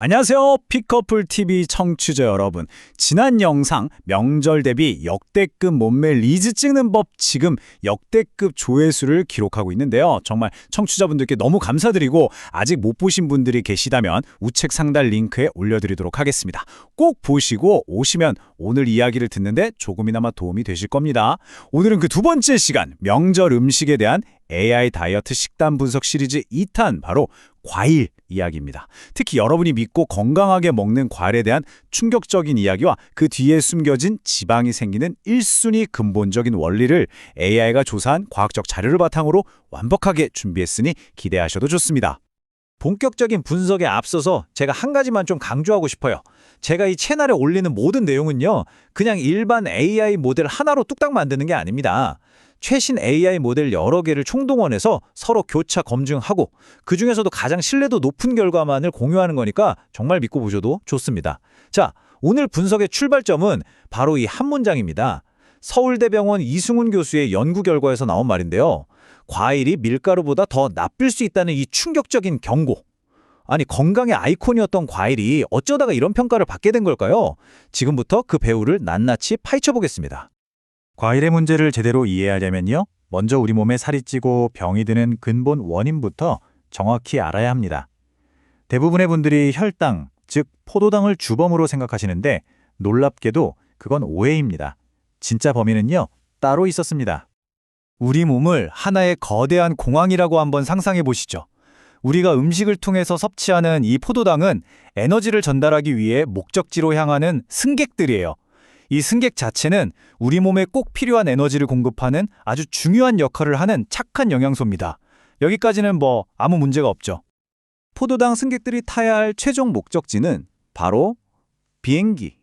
안녕하세요. 피커플 TV 청취자 여러분. 지난 영상 명절 대비 역대급 몸매 리즈 찍는 법 지금 역대급 조회수를 기록하고 있는데요. 정말 청취자분들께 너무 감사드리고 아직 못 보신 분들이 계시다면 우측 상단 링크에 올려드리도록 하겠습니다. 꼭 보시고 오시면 오늘 이야기를 듣는데 조금이나마 도움이 되실 겁니다. 오늘은 그 두 번째 시간 명절 음식에 대한 AI 다이어트 식단 분석 시리즈 2탄 바로 과일 이야기입니다. 특히 여러분이 믿고 건강하게 먹는 과일에 대한 충격적인 이야기와 그 뒤에 숨겨진 지방이 생기는 1순위 근본적인 원리를 AI가 조사한 과학적 자료를 바탕으로 완벽하게 준비했으니 기대하셔도 좋습니다. 본격적인 분석에 앞서서 제가 한 가지만 좀 강조하고 싶어요. 제가 이 채널에 올리는 모든 내용은요, 그냥 일반 AI 모델 하나로 뚝딱 만드는 게 아닙니다. 최신 AI 모델 여러 개를 총동원해서 서로 교차 검증하고 그중에서도 가장 신뢰도 높은 결과만을 공유하는 거니까 정말 믿고 보셔도 좋습니다. 자, 오늘 분석의 출발점은 바로 이 한 문장입니다. 서울대병원 이승훈 교수의 연구 결과에서 나온 말인데요. 과일이 밀가루보다 더 나쁠 수 있다는 이 충격적인 경고. 아니, 건강의 아이콘이었던 과일이 어쩌다가 이런 평가를 받게 된 걸까요? 지금부터 그 배후를 낱낱이 파헤쳐 보겠습니다. 과일의 문제를 제대로 이해하려면요, 먼저 우리 몸에 살이 찌고 병이 드는 근본 원인부터 정확히 알아야 합니다. 대부분의 분들이 혈당, 즉 포도당을 주범으로 생각하시는데 놀랍게도 그건 오해입니다. 진짜 범인은요, 따로 있었습니다. 우리 몸을 하나의 거대한 공항이라고 한번 상상해 보시죠. 우리가 음식을 통해서 섭취하는 이 포도당은 에너지를 전달하기 위해 목적지로 향하는 승객들이에요. 이 승객 자체는 우리 몸에 꼭 필요한 에너지를 공급하는 아주 중요한 역할을 하는 착한 영양소입니다. 여기까지는 아무 문제가 없죠. 포도당 승객들이 타야 할 최종 목적지는 바로 비행기.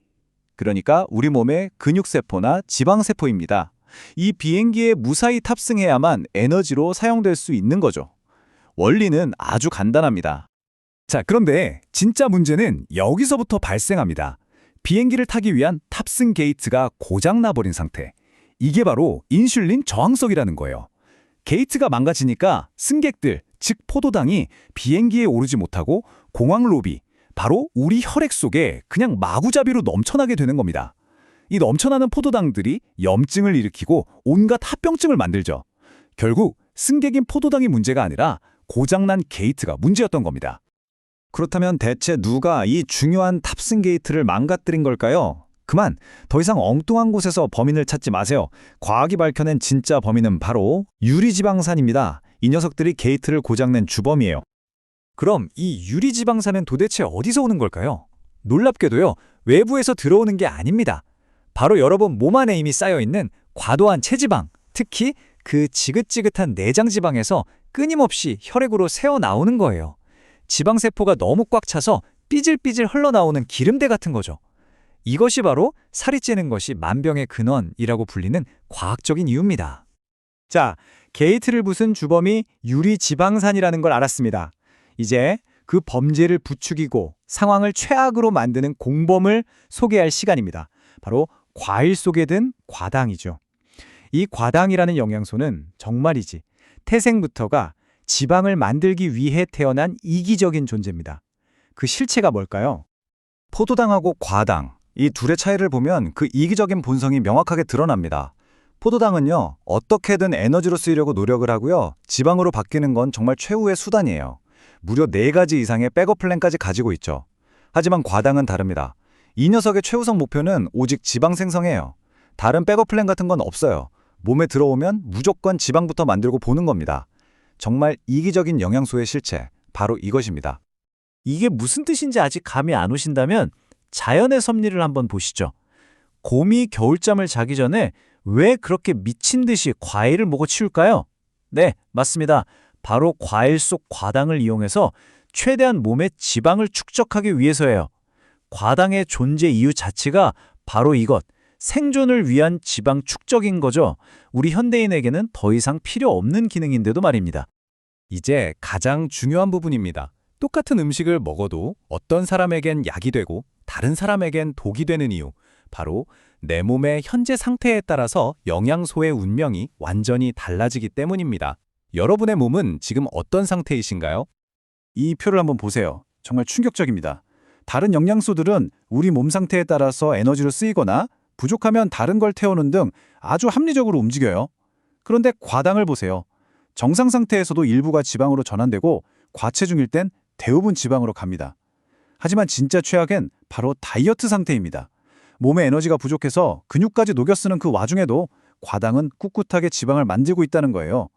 그러니까 우리 몸의 근육세포나 지방세포입니다. 이 비행기에 무사히 탑승해야만 에너지로 사용될 수 있는 거죠. 원리는 아주 간단합니다. 자, 그런데 진짜 문제는 여기서부터 발생합니다. 비행기를 타기 위한 탑승 게이트가 고장나버린 상태. 이게 바로 인슐린 저항성이라는 거예요. 게이트가 망가지니까 승객들, 즉 포도당이 비행기에 오르지 못하고 공항 로비, 바로 우리 혈액 속에 그냥 마구잡이로 넘쳐나게 되는 겁니다. 이 넘쳐나는 포도당들이 염증을 일으키고 온갖 합병증을 만들죠. 결국 승객인 포도당이 문제가 아니라 고장난 게이트가 문제였던 겁니다. 그렇다면 대체 누가 이 중요한 탑승 게이트를 망가뜨린 걸까요? 그만, 더 이상 엉뚱한 곳에서 범인을 찾지 마세요. 과학이 밝혀낸 진짜 범인은 바로 유리지방산입니다. 이 녀석들이 게이트를 고장낸 주범이에요. 그럼 이 유리지방산은 도대체 어디서 오는 걸까요? 놀랍게도요, 외부에서 들어오는 게 아닙니다. 바로 여러분 몸 안에 이미 쌓여있는 과도한 체지방, 특히 그 지긋지긋한 내장지방에서 끊임없이 혈액으로 새어나오는 거예요. 지방세포가 너무 꽉 차서 삐질삐질 흘러나오는 기름대 같은 거죠. 이것이 바로 살이 찌는 것이 만병의 근원이라고 불리는 과학적인 이유입니다. 자, 게이트를 부순 주범이 유리지방산이라는 걸 알았습니다. 이제 그 범죄를 부추기고 상황을 최악으로 만드는 공범을 소개할 시간입니다. 바로 과일 속에 든 과당이죠. 이 과당이라는 영양소는 정말이지 태생부터가 지방을 만들기 위해 태어난 이기적인 존재입니다. 그 실체가 뭘까요? 포도당하고 과당, 이 둘의 차이를 보면 그 이기적인 본성이 명확하게 드러납니다. 포도당은요, 어떻게든 에너지로 쓰이려고 노력을 하고요, 지방으로 바뀌는 건 정말 최후의 수단이에요. 무려 4가지 이상의 백업 플랜까지 가지고 있죠. 하지만 과당은 다릅니다. 이 녀석의 최우선 목표는 오직 지방 생성이에요. 다른 백업 플랜 같은 건 없어요. 몸에 들어오면 무조건 지방부터 만들고 보는 겁니다. 정말 이기적인 영양소의 실체, 바로 이것입니다. 이게 무슨 뜻인지 아직 감이 안 오신다면 자연의 섭리를 한번 보시죠. 곰이 겨울잠을 자기 전에 왜 그렇게 미친 듯이 과일을 먹어 치울까요? 네, 맞습니다. 바로 과일 속 과당을 이용해서 최대한 몸의 지방을 축적하기 위해서예요. 과당의 존재 이유 자체가 바로 이것, 생존을 위한 지방 축적인 거죠. 우리 현대인에게는 더 이상 필요 없는 기능인데도 말입니다. 이제 가장 중요한 부분입니다. 똑같은 음식을 먹어도 어떤 사람에겐 약이 되고 다른 사람에겐 독이 되는 이유. 바로 내 몸의 현재 상태에 따라서 영양소의 운명이 완전히 달라지기 때문입니다. 여러분의 몸은 지금 어떤 상태이신가요? 이 표를 한번 보세요. 정말 충격적입니다. 다른 영양소들은 우리 몸 상태에 따라서 에너지로 쓰이거나 부족하면 다른 걸 태우는 등 아주 합리적으로 움직여요. 그런데 과당을 보세요. 정상 상태에서도 일부가 지방으로 전환되고 과체중일 땐 대부분 지방으로 갑니다. 하지만 진짜 최악엔 바로 다이어트 상태입니다. 몸에 에너지가 부족해서 근육까지 녹여 쓰는 그 와중에도 과당은 꿋꿋하게 지방을 만들고 있다는 거예요.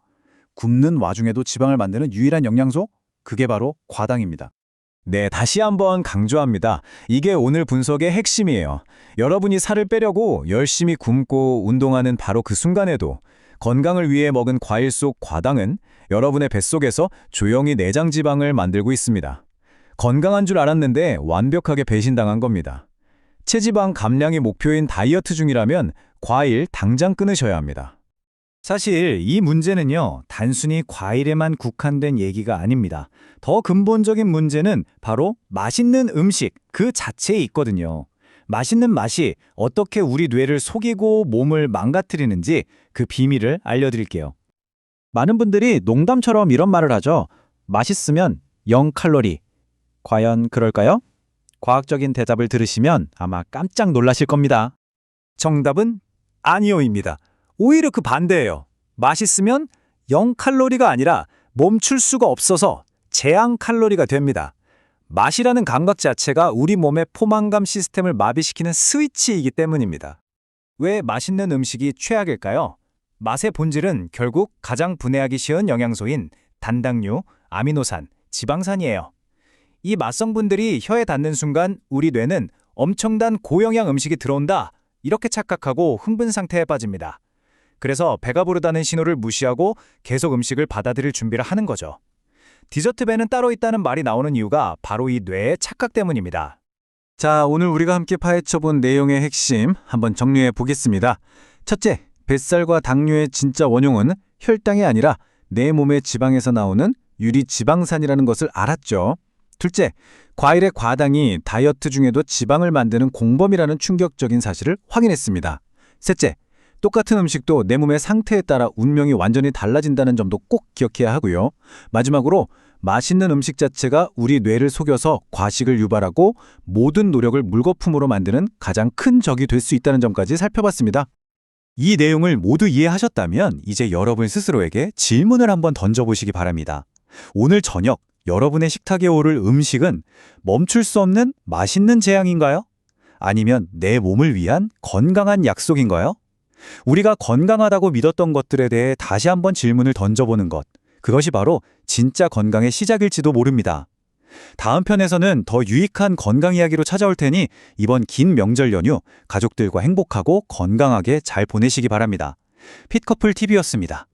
굶는 와중에도 지방을 만드는 유일한 영양소? 그게 바로 과당입니다. 네, 다시 한번 강조합니다. 이게 오늘 분석의 핵심이에요. 여러분이 살을 빼려고 열심히 굶고 운동하는 바로 그 순간에도 건강을 위해 먹은 과일 속 과당은 여러분의 뱃속에서 조용히 내장 지방을 만들고 있습니다. 건강한 줄 알았는데 완벽하게 배신당한 겁니다. 체지방 감량이 목표인 다이어트 중이라면 과일 당장 끊으셔야 합니다. 사실 이 문제는요, 단순히 과일에만 국한된 얘기가 아닙니다. 더 근본적인 문제는 바로 맛있는 음식 그 자체에 있거든요. 맛있는 맛이 어떻게 우리 뇌를 속이고 몸을 망가뜨리는지 그 비밀을 알려드릴게요. 많은 분들이 농담처럼 이런 말을 하죠. 맛있으면 0칼로리. 과연 그럴까요? 과학적인 대답을 들으시면 아마 깜짝 놀라실 겁니다. 정답은 아니요입니다. 오히려 그 반대예요. 맛있으면 0칼로리가 아니라 멈출 수가 없어서 제한 칼로리가 됩니다. 맛이라는 감각 자체가 우리 몸의 포만감 시스템을 마비시키는 스위치이기 때문입니다. 왜 맛있는 음식이 최악일까요? 맛의 본질은 결국 가장 분해하기 쉬운 영양소인 단당류, 아미노산, 지방산이에요. 이 맛성분들이 혀에 닿는 순간 우리 뇌는 엄청난 고영양 음식이 들어온다, 이렇게 착각하고 흥분 상태에 빠집니다. 그래서 배가 부르다는 신호를 무시하고 계속 음식을 받아들일 준비를 하는 거죠. 디저트 배는 따로 있다는 말이 나오는 이유가 바로 이 뇌의 착각 때문입니다. 자, 오늘 우리가 함께 파헤쳐본 내용의 핵심 한번 정리해 보겠습니다. 첫째, 뱃살과 당뇨의 진짜 원흉은 혈당이 아니라 내 몸의 지방에서 나오는 유리지방산이라는 것을 알았죠. 둘째, 과일의 과당이 다이어트 중에도 지방을 만드는 공범이라는 충격적인 사실을 확인했습니다. 셋째, 똑같은 음식도 내 몸의 상태에 따라 운명이 완전히 달라진다는 점도 꼭 기억해야 하고요. 마지막으로 맛있는 음식 자체가 우리 뇌를 속여서 과식을 유발하고 모든 노력을 물거품으로 만드는 가장 큰 적이 될 수 있다는 점까지 살펴봤습니다. 이 내용을 모두 이해하셨다면 이제 여러분 스스로에게 질문을 한번 던져보시기 바랍니다. 오늘 저녁 여러분의 식탁에 오를 음식은 멈출 수 없는 맛있는 재앙인가요? 아니면 내 몸을 위한 건강한 약속인가요? 우리가 건강하다고 믿었던 것들에 대해 다시 한번 질문을 던져보는 것, 그것이 바로 진짜 건강의 시작일지도 모릅니다. 다음 편에서는 더 유익한 건강 이야기로 찾아올 테니 이번 긴 명절 연휴 가족들과 행복하고 건강하게 잘 보내시기 바랍니다. 핏커플 TV였습니다.